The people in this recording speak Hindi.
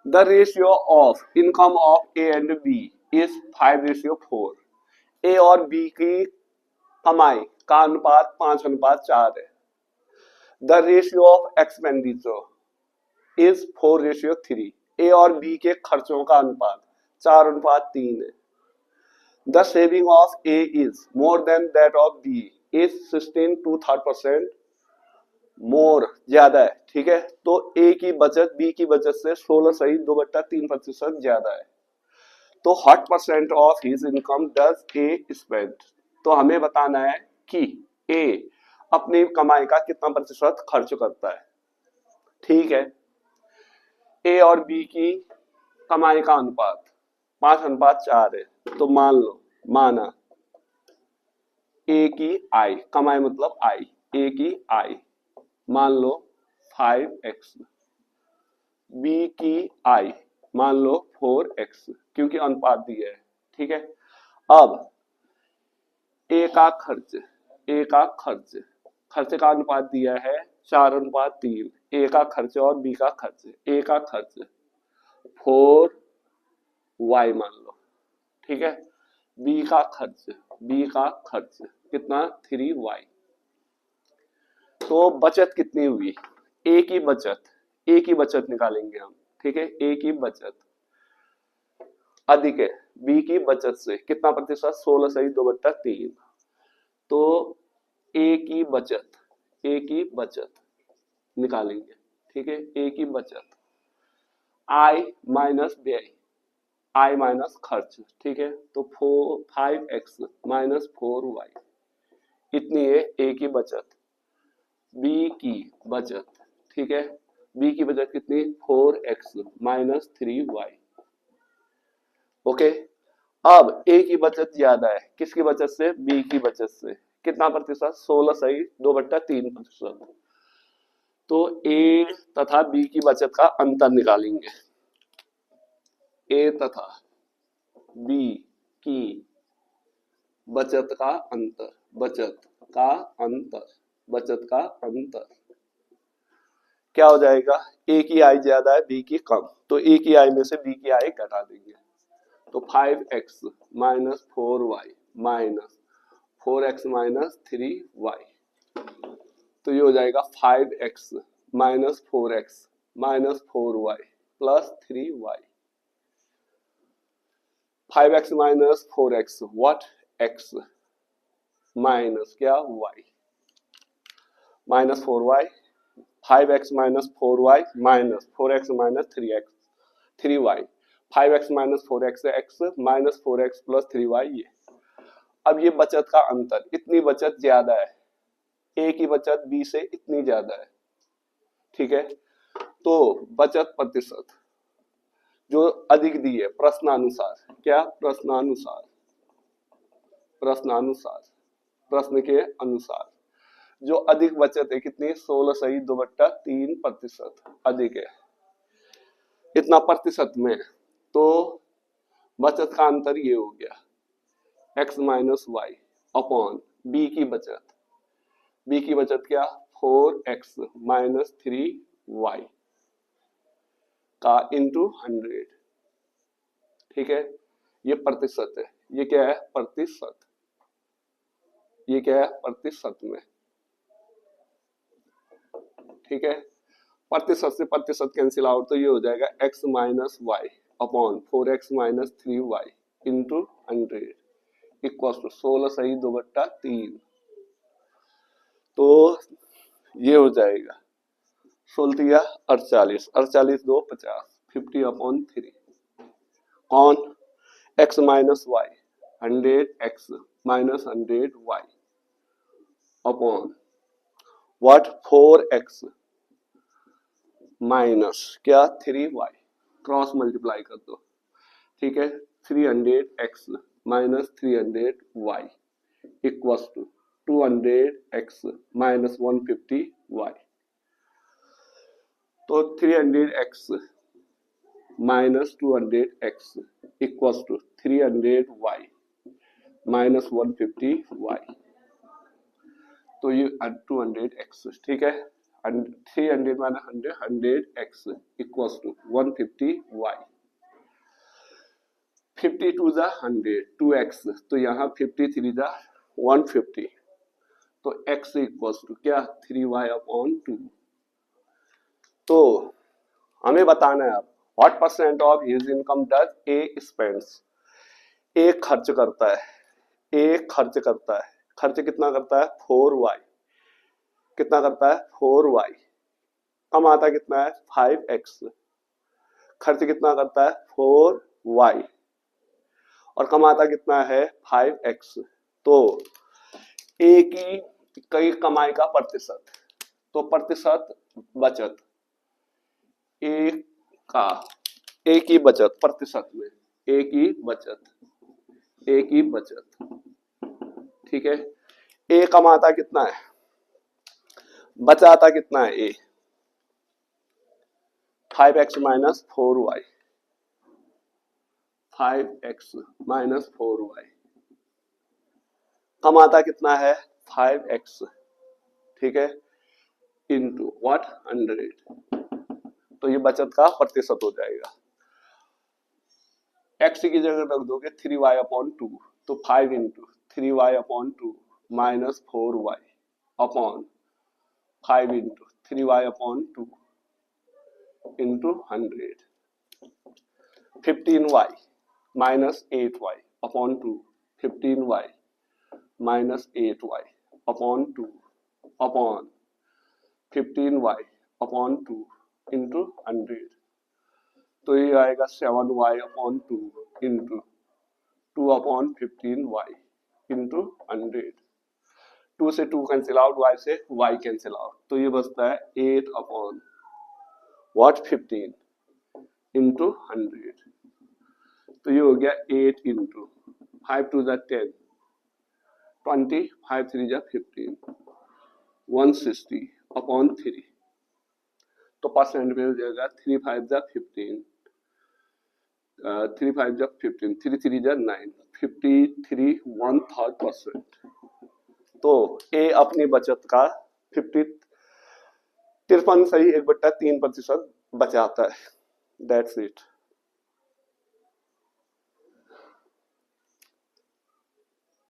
The ratio of income of A and B is 5:4। A और बी की कमाई का अनुपात 5:4 है। The ratio of expenditure is 4:3। A और बी के खर्चों का अनुपात 4:3 है। The saving of A is more than that of B is 16 to 3% more, ज्यादा है। ठीक है, तो ए की बचत बी की बचत से 16.2/3% ज्यादा है। तो what percent of his income does A spend. तो हमें बताना है कि ए अपनी कमाई का कितना प्रतिशत खर्च करता है। ठीक है, ए और बी की कमाई का अनुपात 5:4 है। तो मान लो, माना ए की आई, कमाई मतलब आई, ए की आई मान लो 5x, बी की आई मान लो 4x, क्योंकि अनुपात दिया है। ठीक है, अब ए का खर्च, ए का खर्च, खर्च का अनुपात दिया है 4:3। ए का खर्च और बी का खर्च, ए का खर्च 4y मान लो। ठीक है, बी का खर्च, बी का खर्च कितना 3y। तो बचत कितनी हुई, ए की बचत, ए की बचत निकालेंगे हम। ठीक है, ए की बचत अधिक है बी की बचत से कितना प्रतिशत, 16.2/3। तो ए की बचत, ए की बचत निकालेंगे। ठीक है, ए की बचत आई माइनस व्यय, आई माइनस खर्च। ठीक है, तो 5x माइनस 4y इतनी है ए की बचत। बी की बचत, ठीक है, बी की बचत कितनी, 4x माइनस 3y। ओके, अब ए की बचत ज्यादा है किसकी बचत से, बी की बचत से। कितना प्रतिशत, 16.2/3%। तो ए तथा बी की बचत का अंतर निकालेंगे। ए तथा बी की बचत का अंतर, बचत का अंतर, बचत का अंतर क्या हो जाएगा, ए की आय ज्यादा है बी की कम, तो ए की आय में से बी की आय घटा देंगे। तो 5x minus 4y minus 4x minus 3y, तो ये हो जाएगा 5x minus 4x minus 4y plus 3y। 5x minus 4x what, x minus क्या, y minus 4y, 5x minus 4y minus 4x minus 3y, 5x minus 4x है x minus 4x plus 3y ये। अब ये बचत का अंतर, इतनी बचत ज्यादा है, ए की बचत बी से इतनी ज्यादा है। ठीक है, तो बचत प्रतिशत जो अधिक दी है प्रश्नानुसार, क्या प्रश्नानुसार, प्रश्नानुसार, प्रश्न के अनुसार जो अधिक बचत है कितनी, 16.2/3% अधिक है, इतना प्रतिशत में। तो बचत का अंतर ये हो गया x minus Y upon B की बचत, बी की बचत क्या, 4x माइनस 3y का इंटू 100। ठीक है, ये प्रतिशत है, ये क्या है प्रतिशत, ये क्या है प्रतिशत में। ठीक है, प्रतिशत से प्रतिशत कैंसिल आउट, तो ये हो जाएगा x minus Y upon 4x minus 3y into 100 equal to 16.2/3। तो ये हो जाएगा 16 48, 48 2 50, 50/3। कौन, x minus Y 100x minus 100y upon what 4x minus क्या 3y, क्रॉस मल्टीप्लाई कर दो। ठीक है, 300x minus 300y equals to 200x minus 150y। तो 300x minus 200x equals to 300y minus 150y, तो ये 200x। ठीक है, 300 minus 100 100x equals to 150y 52 जा 100 2x तो यहाँ 53 जा 150 तो x इक्वल्स टू क्या 3y अपॉन 2। तो हमें बताना है अब what percent of his income does A spends. A खर्च करता है, ए खर्च करता है, खर्च कितना करता है 4y, कितना करता है 4y, कमाता कितना है 5x, खर्च कितना करता है 4y और कमाता कितना है 5x। तो ए की कमाई का प्रतिशत, तो प्रतिशत बचत ए का, ए की बचत प्रतिशत में, ए की बचत, ए की बचत, ठीक है। ए कमाता कितना है, बचाता कितना है ए 5x minus 4y, 5x minus 4y, कमाता कितना है 5x, ठीक है, इंटू व्हाट 100, तो ये बचत का प्रतिशत हो जाएगा। x की जगह रख दोगे 3y अपॉन 2 तो 5 into 3y upon 2 minus 4y upon 5 into 3y upon 2 into 100, 15y minus 8y upon 2, 15y minus 8y upon 2 upon 15y upon 2 into 100, तो ये आएगा 7y upon 2 into 2 upon 15y into 100। 2 से 2 कैंसिल आउट, y से y कैंसिल आउट, तो ये बचता है 8 अपॉन व्हाट 15 इंटू 100, तो ये हो गया 8 इंटू 5 2 जा 10 20 5 3 जा 15 160 अपॉन 3, तो परसेंट में हो जाएगा 3 5 जा 15 3 5 जा 15 3 3 जा 9 53 1/3%। तो ए अपनी बचत का 53 सही 1/3% बचाता है। That's it.